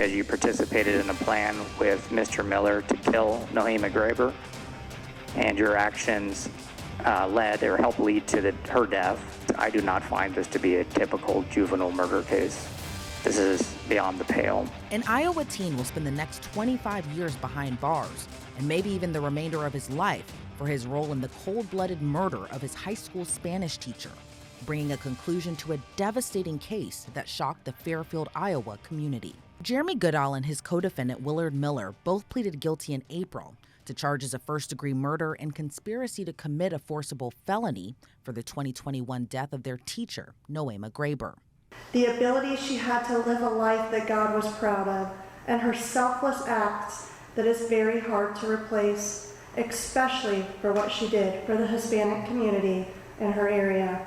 because you participated in a plan with Mr. Miller to kill Nohema Graber, and your actions led or helped lead to her death. I do not find this to be a typical juvenile murder case. This is beyond the pale. An Iowa teen will spend the next 25 years behind bars, and maybe even the remainder of his life, for his role in the cold-blooded murder of his high school Spanish teacher, bringing a conclusion to a devastating case that shocked the Fairfield, Iowa community. Jeremy Goodale and his co-defendant Willard Miller both pleaded guilty in April to charges of first-degree murder and conspiracy to commit a forcible felony for the 2021 death of their teacher, Nohema Graber. The ability she had to live a life that God was proud of, and her selfless acts that is very hard to replace, especially for what she did for the Hispanic community in her area.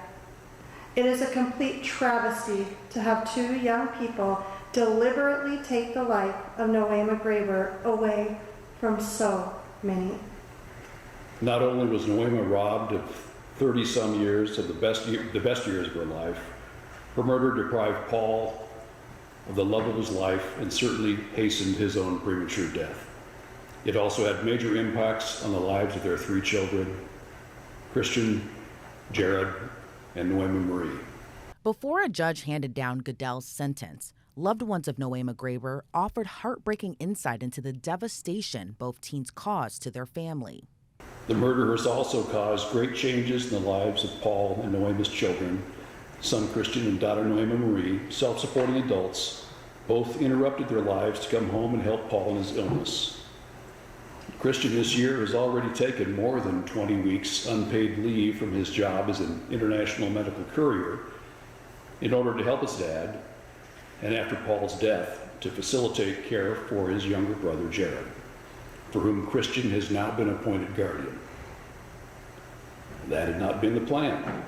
It is a complete travesty to have two young people deliberately take the life of Nohema Graber away from so many. Not only was Nohema robbed of 30-some years of the best years of her life, her murder deprived Paul of the love of his life and certainly hastened his own premature death. It also had major impacts on the lives of their three children, Christian, Jared, and Nohema Marie. Before a judge handed down Goodale's sentence, loved ones of Nohema Graber offered heartbreaking insight into the devastation both teens caused to their family. The murder has also caused great changes in the lives of Paul and Nohema's children, son Christian and daughter Nohema Marie, self-supporting adults. Both interrupted their lives to come home and help Paul in his illness. Christian this year has already taken more than 20 weeks unpaid leave from his job as an international medical courier in order to help his dad, and after Paul's death, to facilitate care for his younger brother Jared, for whom Christian has now been appointed guardian. That had not been the plan.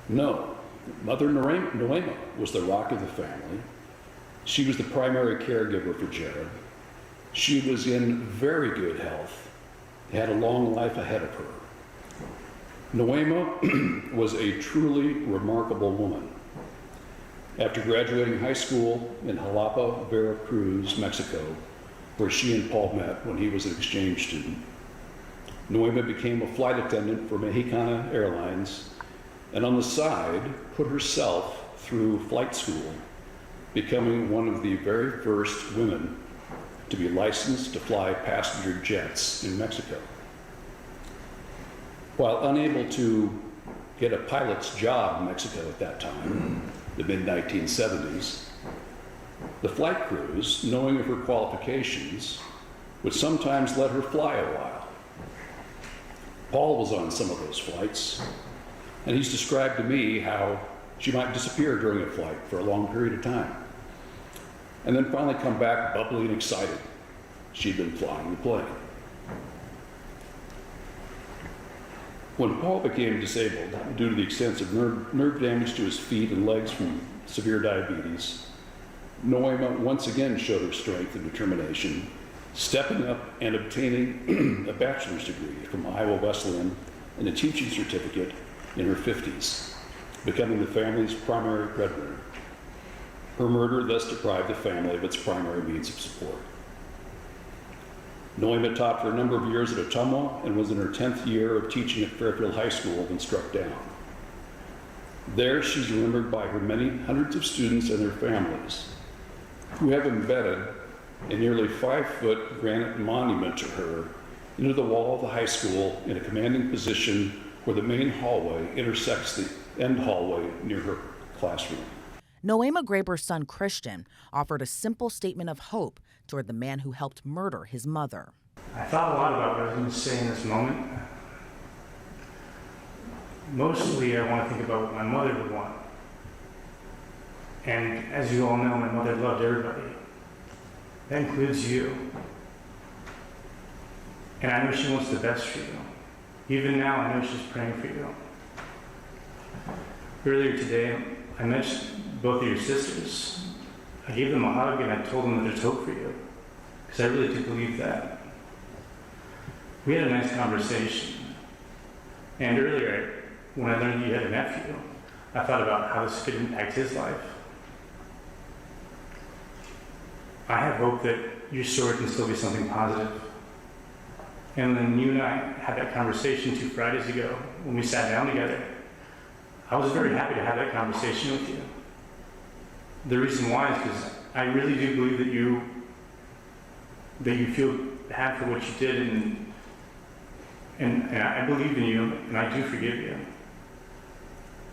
No, Mother Nohema was the rock of the family. She was the primary caregiver for Jared. She was in very good health, had a long life ahead of her. Nohema was a truly remarkable woman. After graduating high school in Jalapa, Veracruz, Mexico, where she and Paul met when he was an exchange student, Nohema became a flight attendant for Mexicana Airlines, and on the side, put herself through flight school, becoming one of the very first women to be licensed to fly passenger jets in Mexico. While unable to get a pilot's job in Mexico at that time, the mid-1970s, the flight crews, knowing of her qualifications, would sometimes let her fly a while. Paul was on some of those flights, and he's described to me how she might disappear during a flight for a long period of time, and then finally come back bubbly and excited. She'd been flying the plane. When Paul became disabled due to the extensive nerve damage to his feet and legs from severe diabetes, Nohema once again showed her strength and determination, stepping up and obtaining a bachelor's degree from Iowa Wesleyan and a teaching certificate in her 50s, becoming the family's primary breadwinner. Her murder thus deprived the family of its primary means of support. Nohema taught for a number of years at Ottumwa and was in her 10th year of teaching at Fairfield High School when struck down. There, she's remembered by her many hundreds of students and their families, who have embedded a nearly 5-foot granite monument to her into the wall of the high school in a commanding position where the main hallway intersects the end hallway near her classroom. Nohema Graber's son Christian offered a simple statement of hope toward the man who helped murder his mother. I thought a lot about what I was going to say in this moment. Mostly I want to think about what my mother would want. And as you all know, my mother loved everybody. That includes you. And I know she wants the best for you. Even now, I know she's praying for you. Earlier today, I met both of your sisters. I gave them a hug and I told them that there's hope for you. Because I really do believe that. We had a nice conversation. And earlier, when I learned you had a nephew, I thought about how this could impact his life. I have hope that your story can still be something positive. And then you and I had that conversation 2 Fridays ago when we sat down together. I was very happy to have that conversation with you. The reason why is because I really do believe that you feel bad for what you did, and I believe in you, and I do forgive you.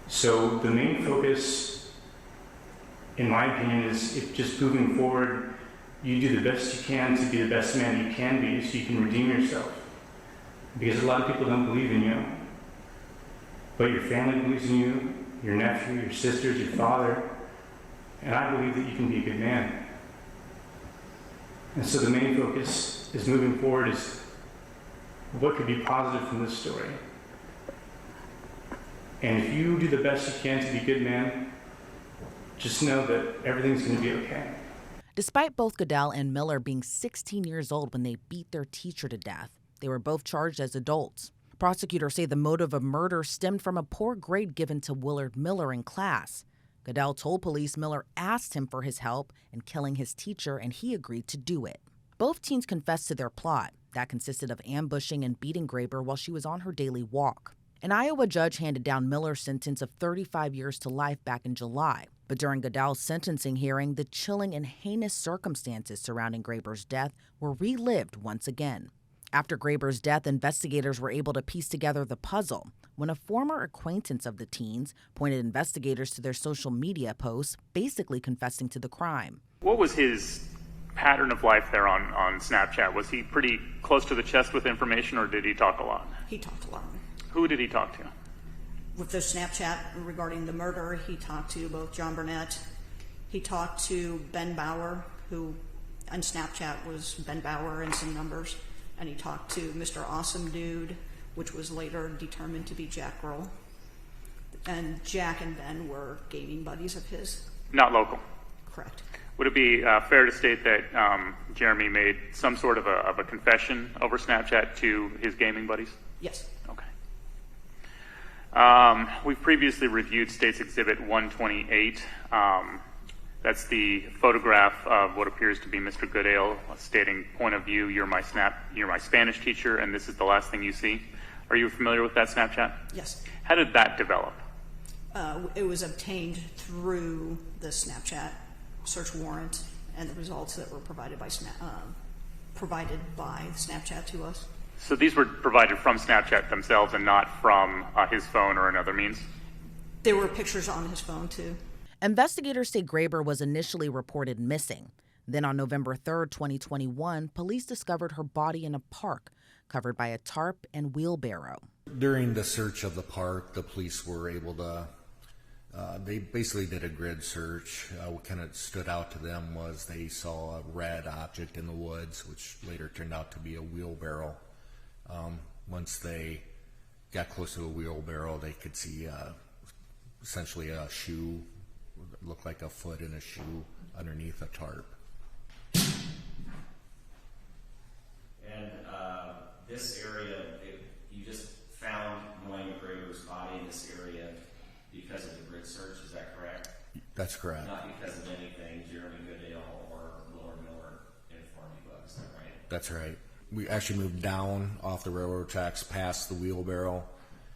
So the main focus, in my opinion, is if just moving forward, you do the best you can to be the best man you can be so you can redeem yourself. Because a lot of people don't believe in you. But your family believes in you, your nephew, your sisters, your father, and I believe that you can be a good man. And so the main focus is moving forward is what could be positive from this story. And if you do the best you can to be a good man, just know that everything's going to be okay. Despite both Goodale and Miller being 16 years old when they beat their teacher to death, they were both charged as adults. Prosecutors say the motive of murder stemmed from a poor grade given to Willard Miller in class. Goodale told police Miller asked him for his help in killing his teacher, and he agreed to do it. Both teens confessed to their plot. That consisted of ambushing and beating Graber while she was on her daily walk. An Iowa judge handed down Miller's sentence of 35 years to life back in July. But during Goodale's sentencing hearing, the chilling and heinous circumstances surrounding Graber's death were relived once again. After Graber's death, investigators were able to piece together the puzzle when a former acquaintance of the teens pointed investigators to their social media posts, basically confessing to the crime. What was his pattern of life there on Snapchat? Was he pretty close to the chest with information, or did he talk a lot? He talked a lot. Who did he talk to? With the Snapchat regarding the murder, he talked to both John Burnett. He talked to Ben Bauer, who on Snapchat was Ben Bauer and some numbers. And he talked to Mr. Awesome Dude, which was later determined to be Jack Grohl. And Jack and Ben were gaming buddies of his. Not local? Correct. Would it be fair to state that Jeremy made some sort of a confession over Snapchat to his gaming buddies? Yes. Okay. We've previously reviewed State's Exhibit 128. That's the photograph of what appears to be Mr. Goodale, stating, point of view, you're my Spanish teacher, and this is the last thing you see. Are you familiar with that Snapchat? Yes. How did that develop? It was obtained through the Snapchat search warrant and the results that were provided by Snapchat to us. So these were provided from Snapchat themselves and not from his phone or another means? There were pictures on his phone, too. Investigators say Graber was initially reported missing. Then on November 3rd, 2021, police discovered her body in a park, covered by a tarp and wheelbarrow. During the search of the park, the police were able to, they basically did a grid search. What kind of stood out to them was they saw a red object in the woods, which later turned out to be a wheelbarrow. Once they got close to the wheelbarrow, they could see essentially a shoe, looked like a foot in a shoe underneath a tarp. And this area, you just found Nohema Graber's body in this area because of the grid search, is that correct? That's correct. Not because of anything Jeremy Goodale or Willard Miller informed you of, is that right? That's right. We actually moved down off the railroad tracks past the wheelbarrow,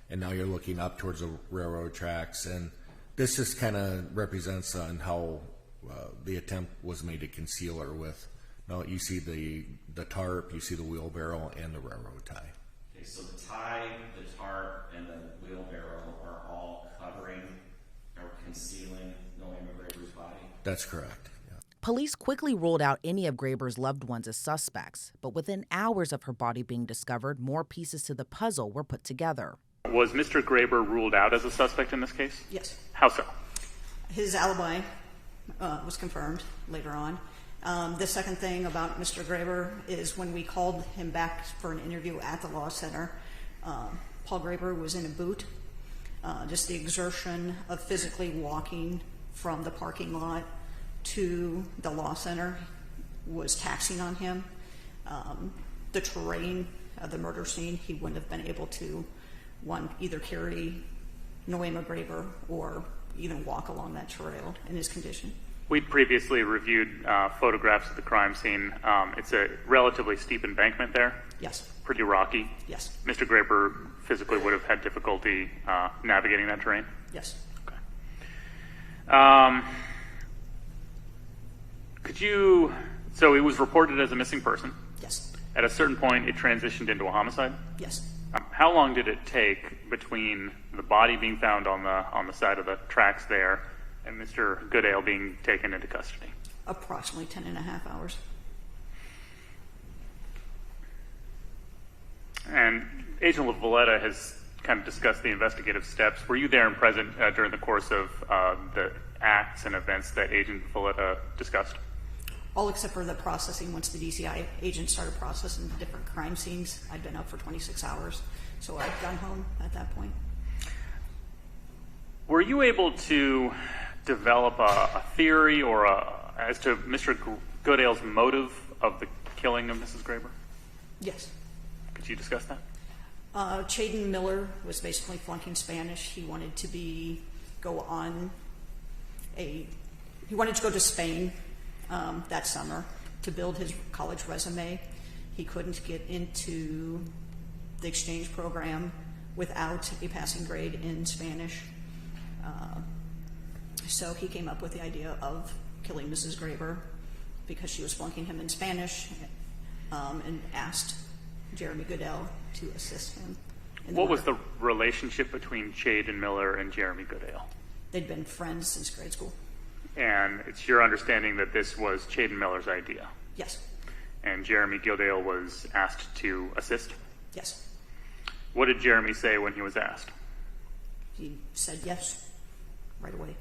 and now you're looking up towards the railroad tracks, and this just kind of represents on how the attempt was made to conceal her with. Now you see the tarp, you see the wheelbarrow, and the railroad tie. Okay, so the tie, the tarp, and the wheelbarrow are all covering or concealing Nohema Graber's body? That's correct. Yeah. Police quickly ruled out any of Graber's loved ones as suspects, but within hours of her body being discovered, more pieces to the puzzle were put together. Was Mr. Graber ruled out as a suspect in this case? Yes. How so? His alibi was confirmed later on. The second thing about Mr. Graber is when we called him back for an interview at the law center, Paul Graber was in a boot. Just the exertion of physically walking from the parking lot to the law center was taxing on him. The terrain of the murder scene, he wouldn't have been able to, either carry Nohema Graber or even walk along that trail in his condition. We'd previously reviewed photographs of the crime scene. It's a relatively steep embankment there. Yes. Pretty rocky. Yes. Mr. Graber physically would have had difficulty navigating that terrain. Yes. Okay. So it was reported as a missing person. Yes. At a certain point, it transitioned into a homicide. Yes. How long did it take between the body being found on the side of the tracks there and Mr. Goodale being taken into custody? Approximately 10 and a half hours. And Agent LaValletta has kind of discussed the investigative steps. Were you there and present during the course of the acts and events that Agent LaValletta discussed? All except for the processing. Once the DCI agents started processing the different crime scenes, I'd been up for 26 hours, so I'd gone home at that point. Were you able to develop a theory or as to Mr. Goodale's motive of the killing of Mrs. Graber? Yes. Could you discuss that? Chaden Miller was basically flunking Spanish. He wanted to go to Spain that summer to build his college resume. He couldn't get into the exchange program without a passing grade in Spanish. So he came up with the idea of killing Mrs. Graber because she was flunking him in Spanish, and asked Jeremy Goodale to assist him. What was the relationship between Chaden Miller and Jeremy Goodale? They'd been friends since grade school. And it's your understanding that this was Chaden Miller's idea? Yes. And Jeremy Goodale was asked to assist? Yes. What did Jeremy say when he was asked? He said yes right away.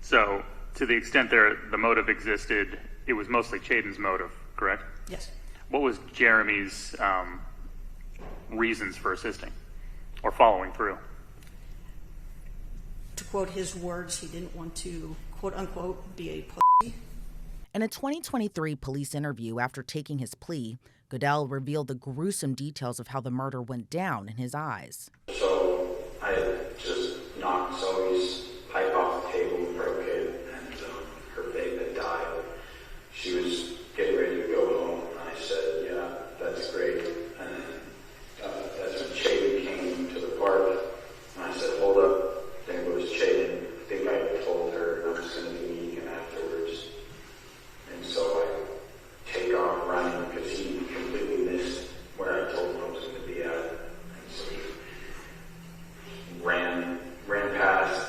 So, to the extent the motive existed, it was mostly Chaden's motive, correct? Yes. What was Jeremy's reasons for assisting or following through? To quote his words, he didn't want to, quote unquote, be a pussy. In a 2023 police interview after taking his plea, Goodale revealed the gruesome details of how the murder went down in his eyes. So I just knocked Zoe's pipe off the table and broke it, and her babe had died. She was getting ready to go home. I said, yeah, that's great. And then that's when Chaden came to the park, and I said, hold up, there goes Chaden. I think I told her I was going to be meeting him afterwards. And so I take off running because he completely missed where I told him I was going to be at. And so he ran past,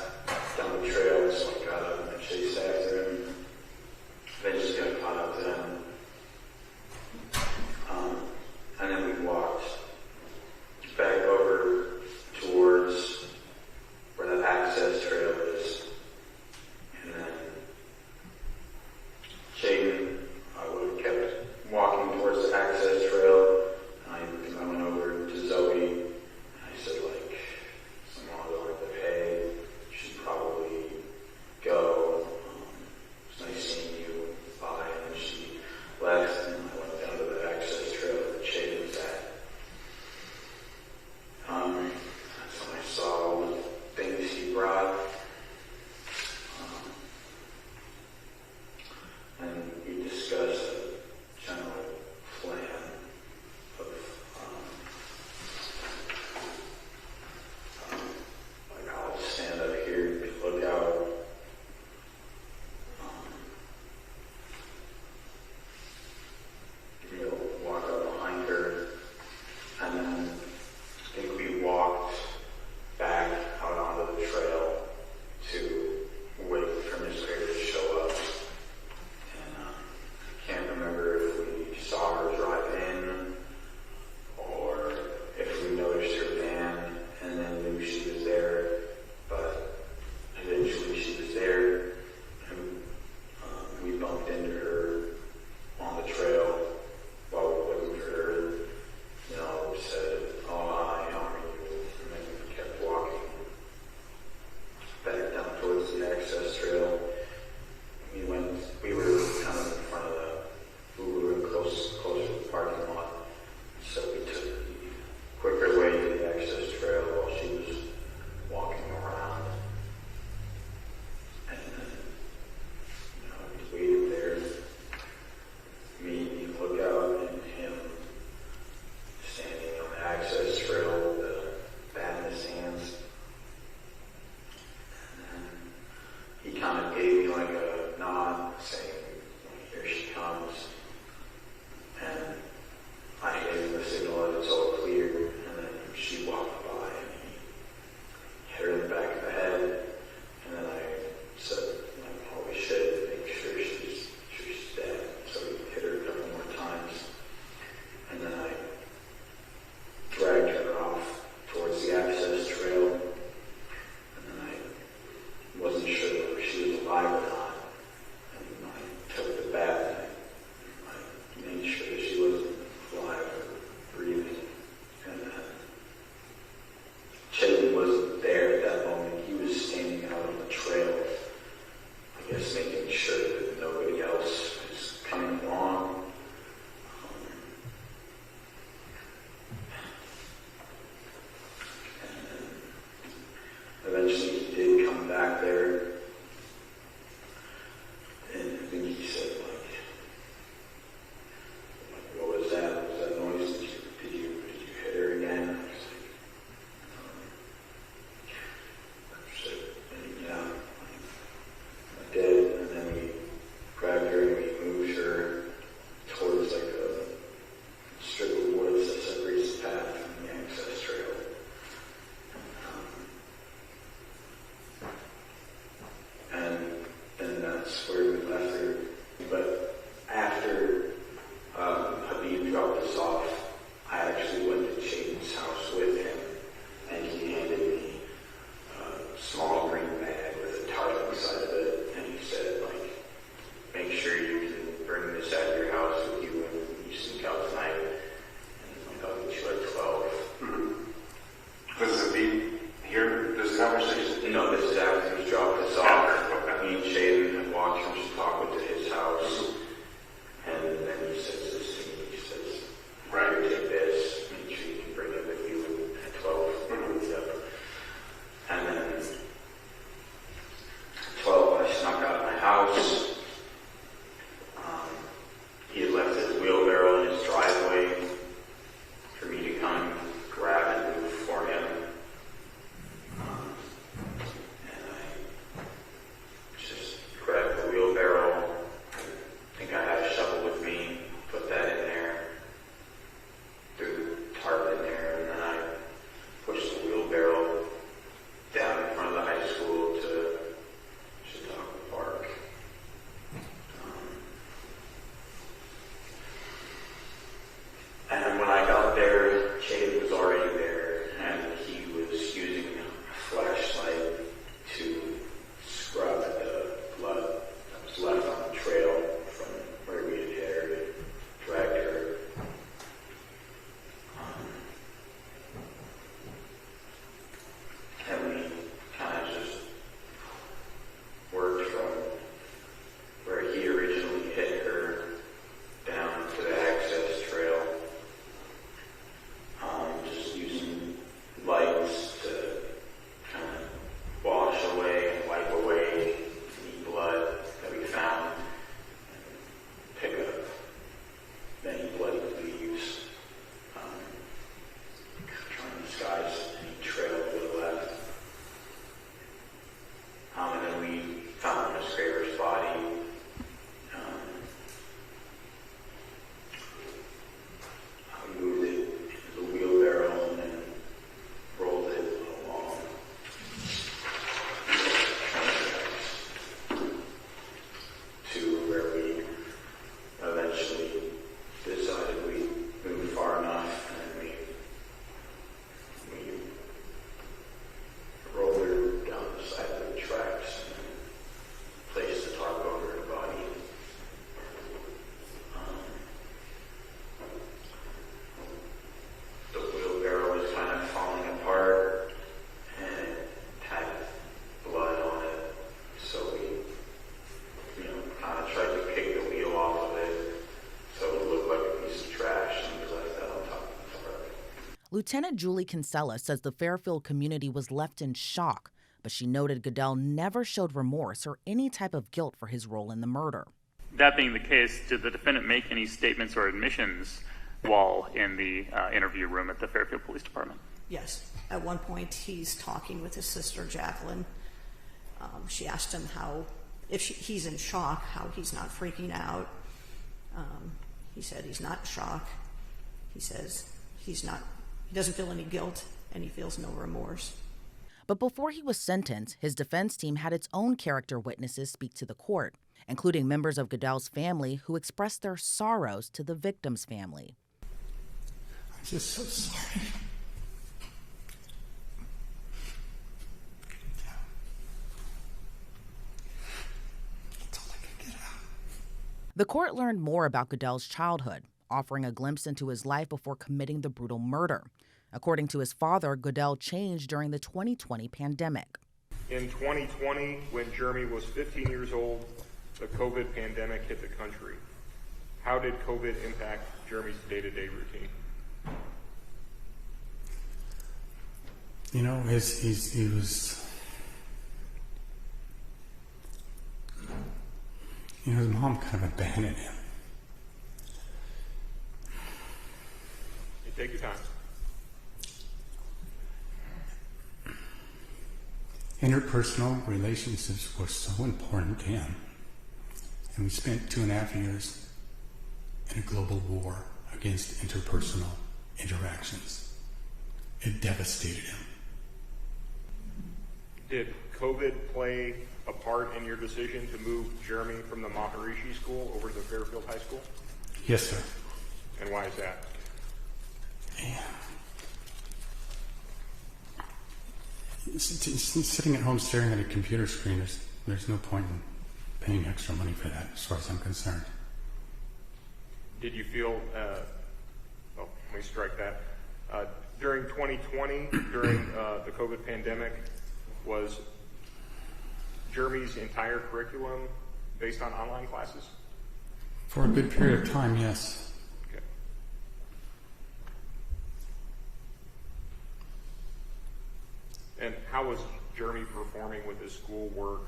Lieutenant Julie Kinsella says the Fairfield community was left in shock, but she noted Goodale never showed remorse or any type of guilt for his role in the murder. That being the case, did the defendant make any statements or admissions while in the interview room at the Fairfield Police Department? Yes. At one point, he's talking with his sister, Jacqueline. She asked him he's in shock, how he's not freaking out. He said he's not in shock. He says he doesn't feel any guilt, and he feels no remorse. But before he was sentenced, his defense team had its own character witnesses speak to the court, including members of Goodale's family who expressed their sorrows to the victim's family. I'm just so sorry. That's all I can get out. The court learned more about Goodale's childhood, offering a glimpse into his life before committing the brutal murder. According to his father, Goodale changed during the 2020 pandemic. In 2020, when Jeremy was 15 years old, the COVID pandemic hit the country. How did COVID impact Jeremy's day-to-day routine? You know, he was, you know, his mom kind of abandoned him. You take your time. Interpersonal relationships were so important to him. And we spent 2.5 years in a global war against interpersonal interactions. It devastated him. Did COVID play a part in your decision to move Jeremy from the Maharishi School over to the Fairfield High School? Yes, sir. And why is that? Yeah. Sitting at home staring at a computer screen, there's no point in paying extra money for that, as far as I'm concerned. Did you feel, let me strike that. During 2020, during the COVID pandemic, was Jeremy's entire curriculum based on online classes? For a good period of time, yes. Okay. And how was Jeremy performing with his schoolwork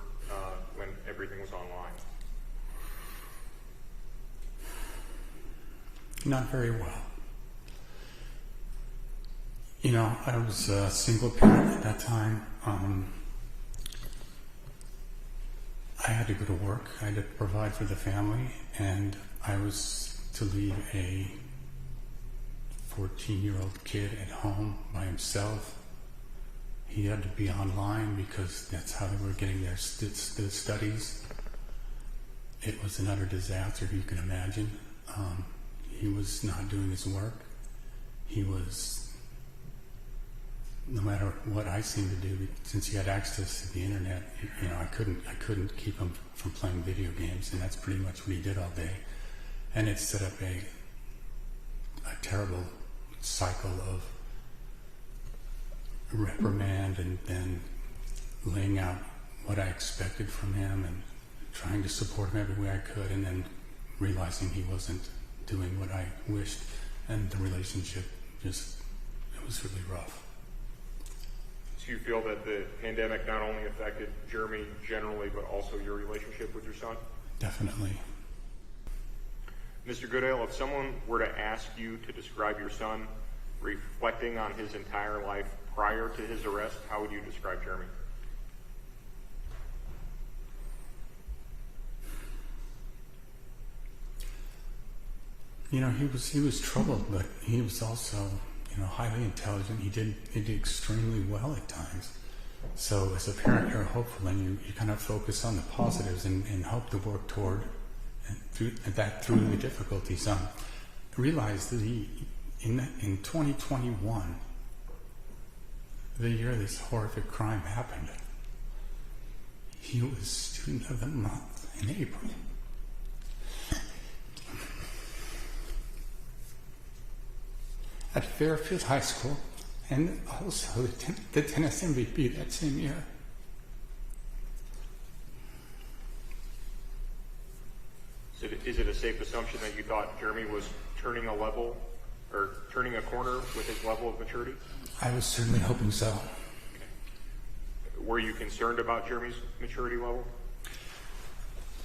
when everything was online? Not very well. You know, I was a single parent at that time. I had to go to work. I had to provide for the family, and I was to leave a 14-year-old kid at home by himself. He had to be online because that's how they were getting their studies. It was an utter disaster, you can imagine. He was not doing his work. He was, no matter what I seemed to do, since he had access to the internet, you know, I couldn't keep him from playing video games, and that's pretty much what he did all day. And it set up a terrible cycle of reprimand and then laying out what I expected from him and trying to support him every way I could, and then realizing he wasn't doing what I wished, and the relationship it was really rough. Do you feel that the pandemic not only affected Jeremy generally, but also your relationship with your son? Definitely. Mr. Goodale, if someone were to ask you to describe your son reflecting on his entire life prior to his arrest, how would you describe Jeremy? You know, he was troubled, but he was also, you know, highly intelligent. He did extremely well at times. So as a parent, you're hopeful, and you kind of focus on the positives and hope to work toward through the difficulties. Realize that in 2021, the year this horrific crime happened, he was Student of the Month in April. At Fairfield High School, and also the tennis MVP that same year. So is it a safe assumption that you thought Jeremy was turning a level or turning a corner with his level of maturity? I was certainly hoping so. Were you concerned about Jeremy's maturity level?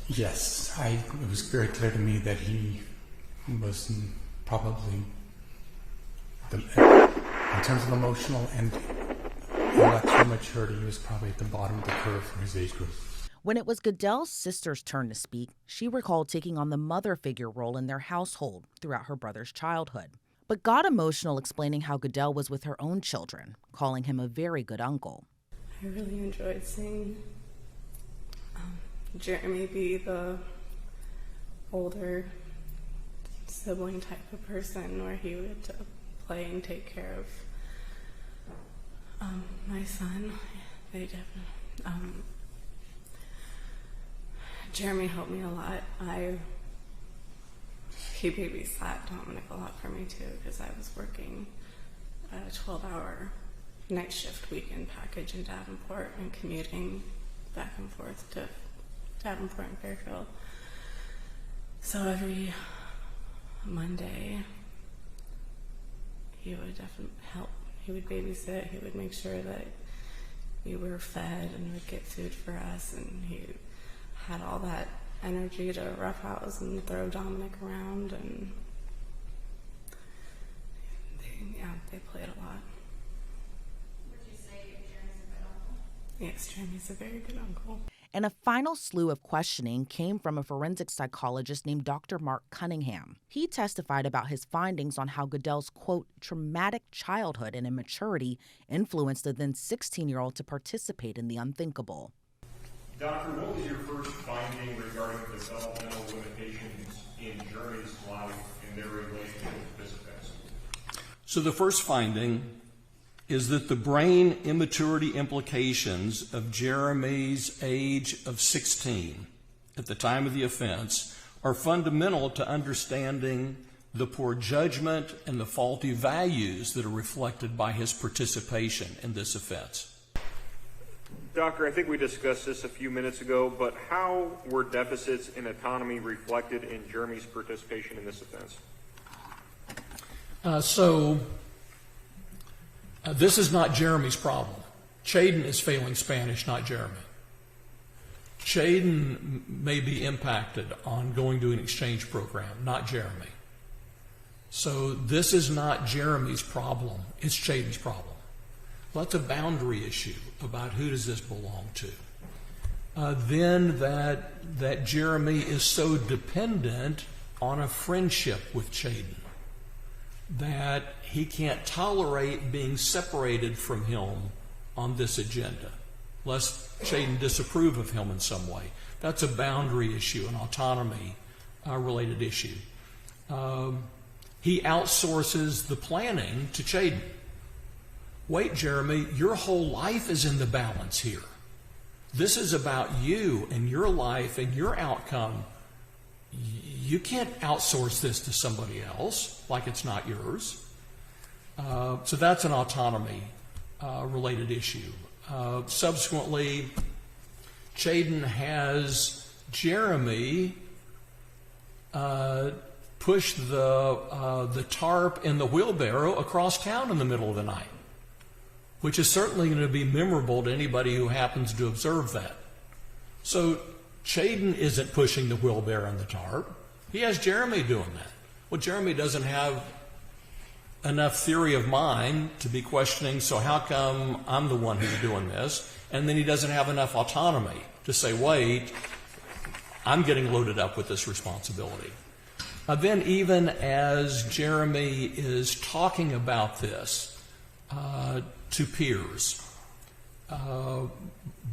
Yes, it was very clear to me that he was probably, in terms of emotional and intellectual maturity, he was probably at the bottom of the curve for his age group. When it was Goodale's sister's turn to speak, she recalled taking on the mother figure role in their household throughout her brother's childhood, but got emotional explaining how Goodale was with her own children, calling him a very good uncle. I really enjoyed seeing Jeremy be the older sibling type of person where he would play and take care of my son. They definitely, Jeremy helped me a lot. He babysat Dominic a lot for me too, because I was working a 12-hour night shift weekend package in Davenport and commuting back and forth to Davenport and Fairfield. So every Monday, he would definitely help. He would babysit. He would make sure that we were fed and would get food for us. And he had all that energy to roughhouse and throw Dominic around. And they played a lot. Would you say Jeremy's a good uncle? Yes, Jeremy's a very good uncle. And a final slew of questioning came from a forensic psychologist named Dr. Mark Cunningham. He testified about his findings on how Goodale's, quote, traumatic childhood and immaturity influenced the then 16-year-old to participate in the unthinkable. Doctor, what was your first finding regarding the developmental limitations in Jeremy's life and their relationship with this offense? So the first finding is that the brain immaturity implications of Jeremy's age of 16 at the time of the offense are fundamental to understanding the poor judgment and the faulty values that are reflected by his participation in this offense. Doctor, I think we discussed this a few minutes ago, but how were deficits in autonomy reflected in Jeremy's participation in this offense? This is not Jeremy's problem. Chaden is failing Spanish, not Jeremy. Chaden may be impacted on going to an exchange program, not Jeremy. So this is not Jeremy's problem, it's Chaden's problem. Well, that's a boundary issue about who does this belong to. Then that Jeremy is so dependent on a friendship with Chaden that he can't tolerate being separated from him on this agenda, lest Chaden disapprove of him in some way. That's a boundary issue, an autonomy related issue. He outsources the planning to Chaden. Wait, Jeremy, your whole life is in the balance here. This is about you and your life and your outcome. You can't outsource this to somebody else like it's not yours. So that's an autonomy related issue. Subsequently, Chaden has Jeremy push the tarp and the wheelbarrow across town in the middle of the night, which is certainly going to be memorable to anybody who happens to observe that. So Chaden isn't pushing the wheelbarrow and the tarp. He has Jeremy doing that. Well, Jeremy doesn't have enough theory of mind to be questioning, so how come I'm the one who's doing this? And then he doesn't have enough autonomy to say, wait, I'm getting loaded up with this responsibility. Then even as Jeremy is talking about this to peers,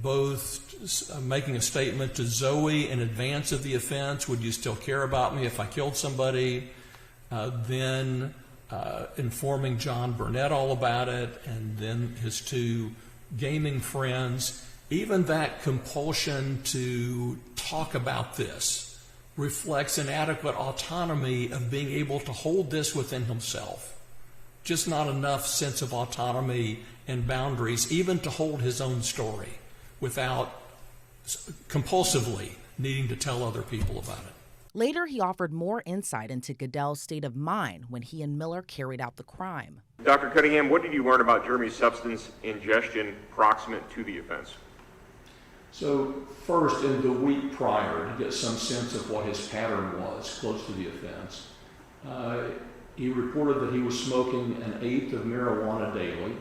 both making a statement to Zoe in advance of the offense, would you still care about me if I killed somebody? Then informing John Burnett all about it, and then his two gaming friends. Even that compulsion to talk about this reflects inadequate autonomy of being able to hold this within himself. Just not enough sense of autonomy and boundaries, even to hold his own story without compulsively needing to tell other people about it. Later, he offered more insight into Goodale's state of mind when he and Miller carried out the crime. Dr. Cunningham, what did you learn about Jeremy's substance ingestion proximate to the offense? So first, in the week prior, to get some sense of what his pattern was close to the offense, he reported that he was smoking 1/8 of marijuana daily.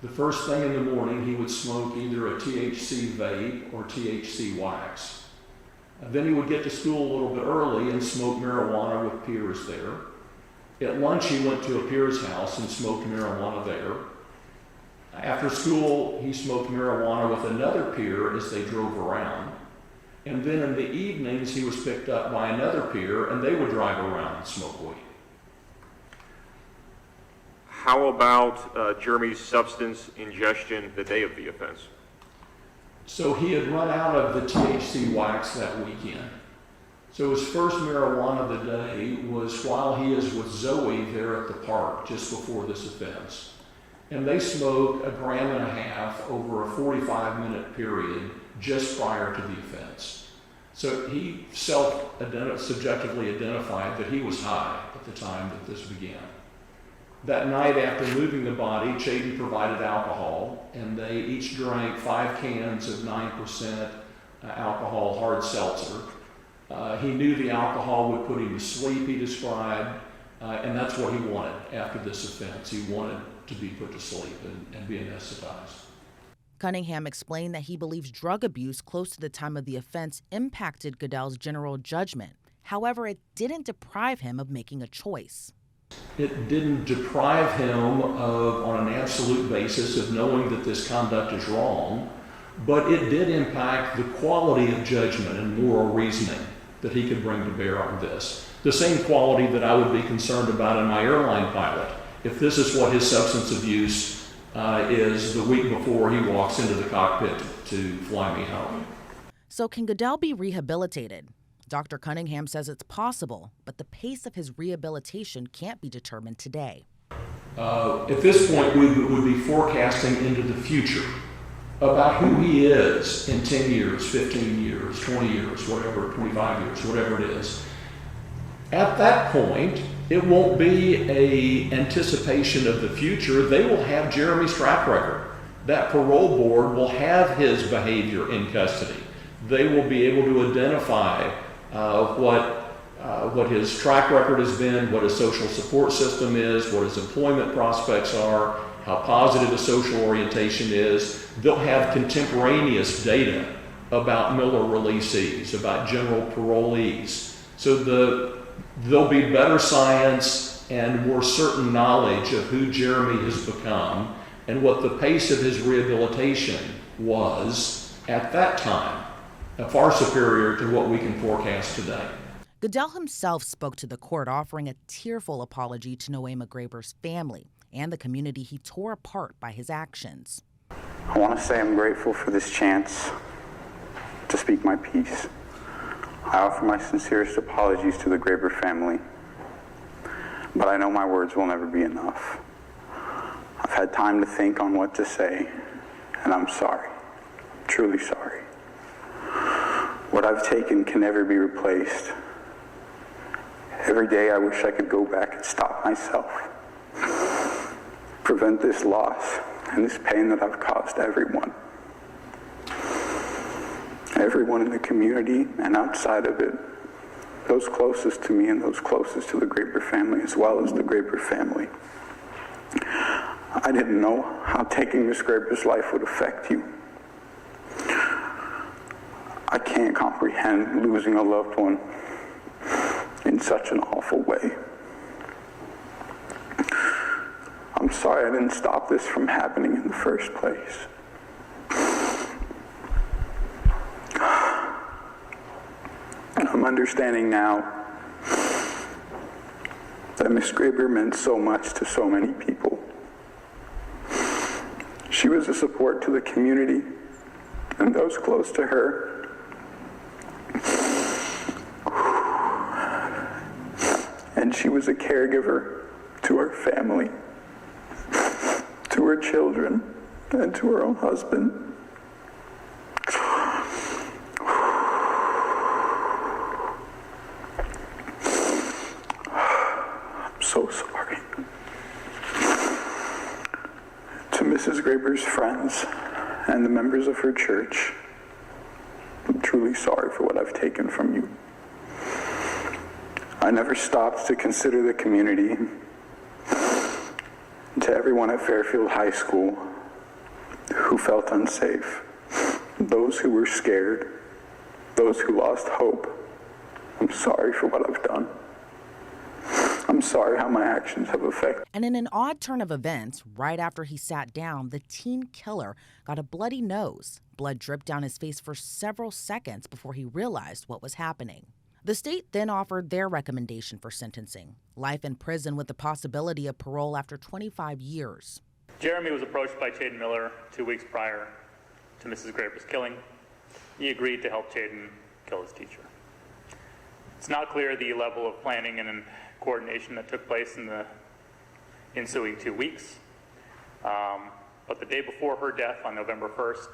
The first thing in the morning, he would smoke either a THC vape or THC wax. Then he would get to school a little bit early and smoke marijuana with peers there. At lunch, he went to a peer's house and smoked marijuana there. After school, he smoked marijuana with another peer as they drove around. And then in the evenings, he was picked up by another peer, and they would drive around and smoke weed. How about Jeremy's substance ingestion the day of the offense? So he had run out of the THC wax that weekend. So his first marijuana of the day was while he is with Zoe there at the park just before this offense. And they smoked 1.5 grams over a 45-minute period just prior to the offense. So he subjectively identified that he was high at the time that this began. That night after moving the body, Chayton provided alcohol, and they each drank 5 cans of 9% alcohol hard seltzer. He knew the alcohol would put him to sleep, he described, and that's what he wanted after this offense. He wanted to be put to sleep and be anesthetized. Cunningham explained that he believes drug abuse close to the time of the offense impacted Goodale's general judgment. However, it didn't deprive him of making a choice. It didn't deprive him of, on an absolute basis, of knowing that this conduct is wrong, but it did impact the quality of judgment and moral reasoning that he could bring to bear on this. The same quality that I would be concerned about in my airline pilot. If this is what his substance abuse is the week before he walks into the cockpit to fly me home. So can Goodale be rehabilitated? Dr. Cunningham says it's possible, but the pace of his rehabilitation can't be determined today. At this point, we would be forecasting into the future about who he is in 10 years, 15 years, 20 years, whatever, 25 years, whatever it is. At that point, it won't be an anticipation of the future. They will have Jeremy's track record. That parole board will have his behavior in custody. They will be able to identify what his track record has been, what his social support system is, what his employment prospects are, how positive a social orientation is. They'll have contemporaneous data about Miller releasees, about general parolees. So there'll be better science and more certain knowledge of who Jeremy has become and what the pace of his rehabilitation was at that time, far superior to what we can forecast today. Goodale himself spoke to the court, offering a tearful apology to Nohema Graber's family and the community he tore apart by his actions. I want to say I'm grateful for this chance to speak my piece. I offer my sincerest apologies to the Graber family, but I know my words will never be enough. I've had time to think on what to say, and I'm sorry, truly sorry. What I've taken can never be replaced. Every day I wish I could go back and stop myself, prevent this loss and this pain that I've caused everyone. Everyone in the community and outside of it, those closest to me and those closest to the Graber family, as well as the Graber family. I didn't know how taking Miss Graber's life would affect you. I can't comprehend losing a loved one in such an awful way. I'm sorry I didn't stop this from happening in the first place. I'm understanding now that Miss Graber meant so much to so many people. She was a support to the community and those close to her. And she was a caregiver to her family, to her children, and to her own husband. so sorry. To Mrs. Graber's friends and the members of her church, I'm truly sorry for what I've taken from you. I never stopped to consider the community. To everyone at Fairfield High School who felt unsafe, those who were scared, those who lost hope, I'm sorry for what I've done. I'm sorry how my actions have affected. And in an odd turn of events, right after he sat down, the teen killer got a bloody nose. Blood dripped down his face for several seconds before he realized what was happening. The state then offered their recommendation for sentencing: life in prison with the possibility of parole after 25 years. Jeremy was approached by Chaden Miller 2 weeks prior to Mrs. Graber's killing. He agreed to help Chaden kill his teacher. It's not clear the level of planning and coordination that took place in the ensuing 2 weeks. But the day before her death, on November 1st,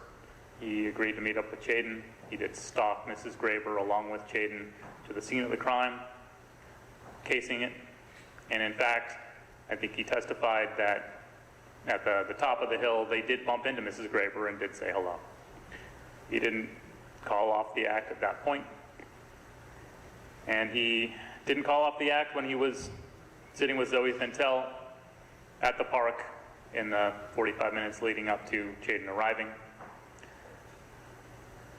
he agreed to meet up with Chaden. He did stalk Mrs. Graber along with Chaden to the scene of the crime, casing it. And in fact, I think he testified that at the top of the hill, they did bump into Mrs. Graber and did say hello. He didn't call off the act at that point. And he didn't call off the act when he was sitting with Zoe Fentel at the park in the 45 minutes leading up to Chaden arriving.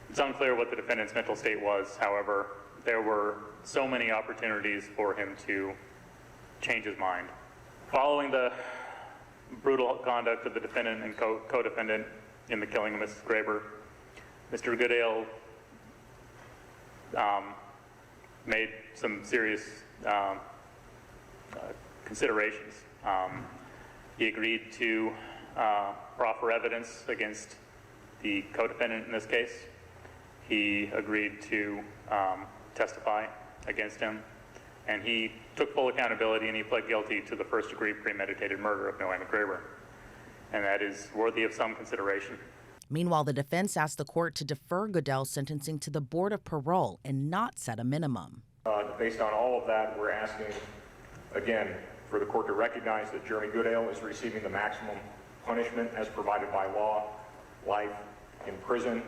It's unclear what the defendant's mental state was. However, there were so many opportunities for him to change his mind. Following the brutal conduct of the defendant and co-defendant in the killing of Mrs. Graber, Mr. Goodale made some serious considerations. He agreed to proffer evidence against the co-defendant in this case. He agreed to testify against him, and he took full accountability, and he pled guilty to the first-degree premeditated murder of Nohema Graber, and that is worthy of some consideration. Meanwhile, the defense asked the court to defer Goodale's sentencing to the Board of Parole and not set a minimum. Based on all of that, we're asking, again, for the court to recognize that Jeremy Goodale is receiving the maximum punishment as provided by law, life in prison.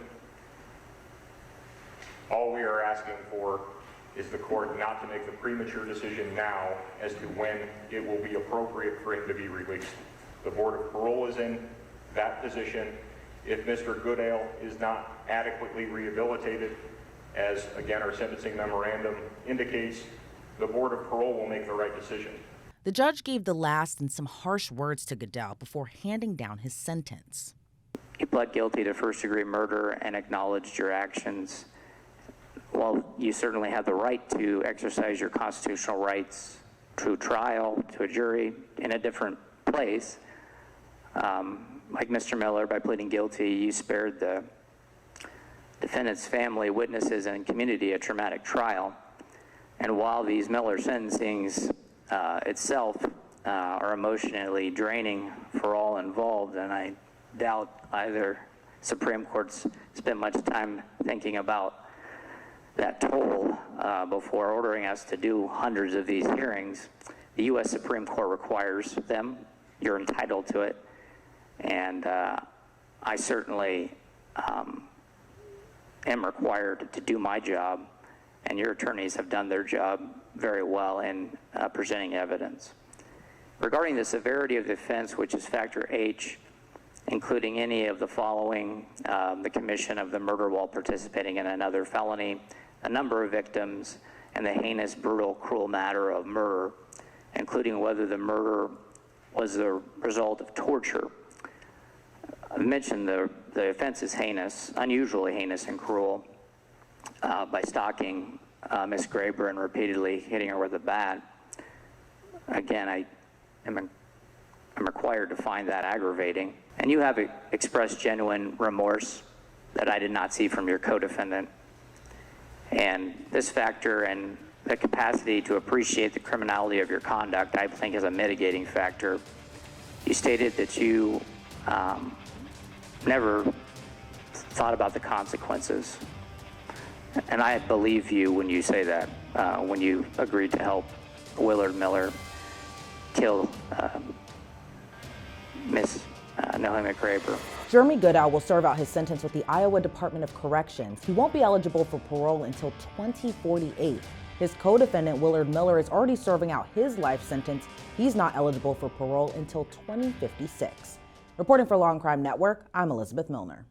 All we are asking for is the court not to make the premature decision now as to when it will be appropriate for him to be released. The Board of Parole is in that position. If Mr. Goodale is not adequately rehabilitated, as again our sentencing memorandum indicates, the Board of Parole will make the right decision. The judge gave the last and some harsh words to Goodale before handing down his sentence. You pled guilty to first-degree murder and acknowledged your actions. While you certainly have the right to exercise your constitutional rights to trial, to a jury, in a different place, like Mr. Miller, by pleading guilty, you spared the defendant's family, witnesses, and community a traumatic trial. And while these Miller sentencings itself are emotionally draining for all involved, and I doubt either Supreme Court's spent much time thinking about that toll before ordering us to do hundreds of these hearings. The U.S. Supreme Court requires them. You're entitled to it. And I certainly am required to do my job, and your attorneys have done their job very well in presenting evidence. Regarding the severity of the offense, which is factor H, including any of the following: the commission of the murder while participating in another felony, a number of victims, and the heinous, brutal, cruel matter of murder, including whether the murder was the result of torture. I've mentioned the offense is heinous, unusually heinous and cruel, by stalking Miss Graber and repeatedly hitting her with a bat. Again, I'm required to find that aggravating. And you have expressed genuine remorse that I did not see from your co-defendant. And this factor and the capacity to appreciate the criminality of your conduct, I think, is a mitigating factor. You stated that you never thought about the consequences. And I believe you when you say that, when you agreed to help Willard Miller kill Miss Nohema Graber. Jeremy Goodale will serve out his sentence with the Iowa Department of Corrections. He won't be eligible for parole until 2048. His co-defendant, Willard Miller, is already serving out his life sentence. He's not eligible for parole until 2056. Reporting for Law&Crime Network, I'm Elizabeth Milner.